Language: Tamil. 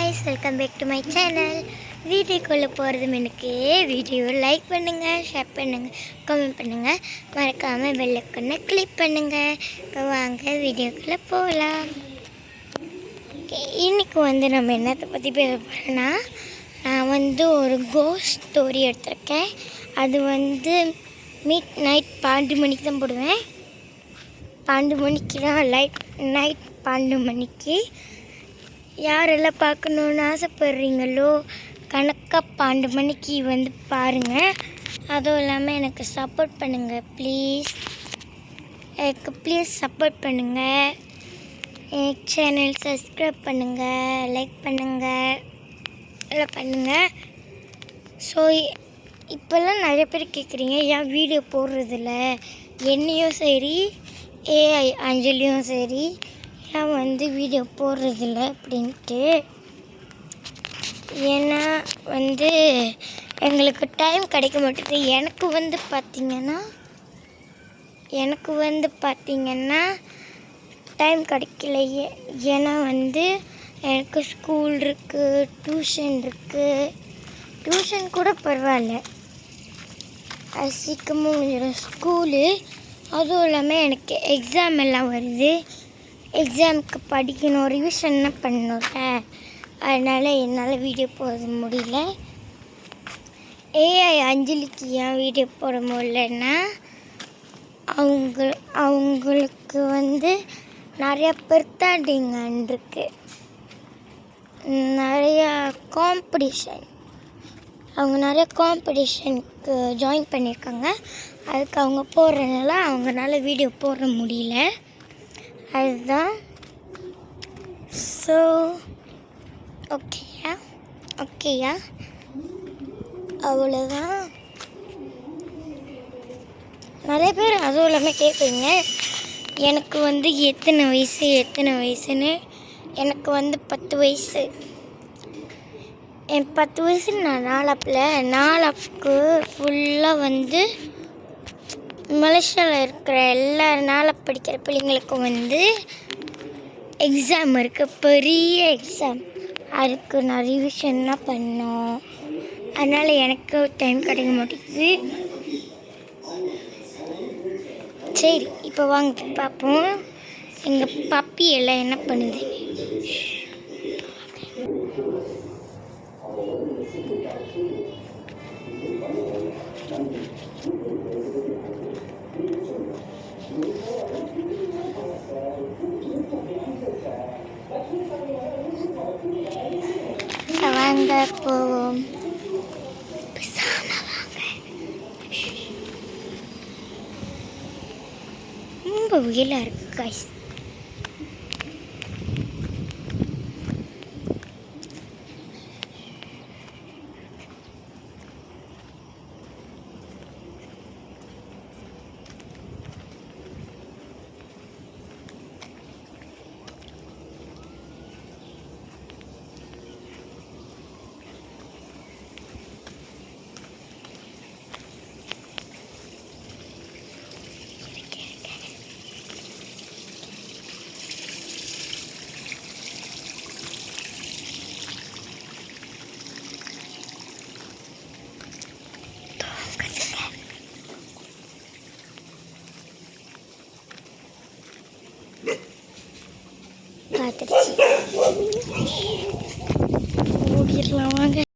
guys, welcome back to my channel. வீடியோக்குள்ளே போகிறதும் எனக்கு வீடியோ லைக் பண்ணுங்கள், ஷேர் பண்ணுங்கள், கமெண்ட் பண்ணுங்கள், மறக்காமல் பெல் ஐகானை கிளிக் பண்ணுங்கள். இப்போ வாங்க வீடியோக்குள்ளே போகலாம். இன்றைக்கி நம்ம என்னத்தை பற்றி பேச போகிறோன்னா, நான் ஒரு கோஸ்ட் ஸ்டோரி எடுத்திருக்கேன். அது மிட் நைட் 12 மணிக்கு தான் போடுவேன். 12 மணிக்கு தான் நைட் 12 மணிக்கு. யாரெல்லாம் பார்க்கணுன்னு ஆசைப்படுறீங்களோ கணக்காக 12 மணிக்கு பாருங்கள். அதுவும் இல்லாமல் எனக்கு சப்போர்ட் பண்ணுங்கள் ப்ளீஸ். சப்போர்ட் பண்ணுங்கள். என் சேனல் சப்ஸ்கிரைப் பண்ணுங்கள், லைக் பண்ணுங்கள், எல்லாம் பண்ணுங்கள். ஸோ இப்போல்லாம் நிறைய பேர் கேட்குறீங்க, ஏன் வீடியோ போடுறதில்ல, என்னையும் சரி ஏஐ அஞ்சலியும் சரி ஏன் வீடியோ போடுறதில்ல அப்படின்ட்டு. ஏன்னா எங்களுக்கு டைம் கிடைக்க மாட்டேது. எனக்கு பார்த்திங்கன்னா டைம் கிடைக்கல. ஏன்னா எனக்கு ஸ்கூல் இருக்குது, டியூஷன் இருக்குது. டியூஷன் கூட பரவாயில்ல, அது சீக்கிரமாக முடிஞ்சிடும். ஸ்கூலு அதுவும் இல்லாமல் எனக்கு எக்ஸாம் எல்லாம் வருது. எக்ஸாமுக்கு படிக்கணும், ரிவிஷன்லாம் பண்ணணும்ல. அதனால் என்னால் வீடியோ போட முடியல. ஏஐ அஞ்சலிக்கு ஏன் வீடியோ போட முடியலன்னா, அவங்களுக்கு நிறையா பர்த்டேங்க இருக்குது, நிறையா காம்படிஷன். அவங்க நிறையா காம்படிஷனுக்கு ஜாயின் பண்ணியிருக்காங்க. அதுக்கு அவங்க போடுறதுனால அவங்களால வீடியோ போட முடியல. அதுதான். ஸோ ஓகேயா அவ்வளோதான். நிறைய பேர் அதுவும் இல்லாமல் கேட்குறீங்க, எனக்கு எத்தனை வயசுன்னு. எனக்கு 10 வயசு. என் 10 வயசு நான் நாலாப்புக்கு ஃபுல்லாக மலேசியாவில் இருக்கிற எல்லா நாளாக படிக்கிற பிள்ளைங்களுக்கும் எக்ஸாம் இருக்குது, பெரிய எக்ஸாம். அதுக்கு நான் ரிவிஷன்லாம் பண்ணோம். அதனால் எனக்கு டைம் கிடைக்க மாட்டேங்குது. சரி, இப்போ வாங்க பார்ப்போம் எங்கள் பப்பி எல்லாம் என்ன பண்ணுது. வாங்க போவோம். ரொம்ப வெயிலாக இருக்குது காய்ஸ். பார்த்துருச்சு, ஓடிடலாம் வாங்க.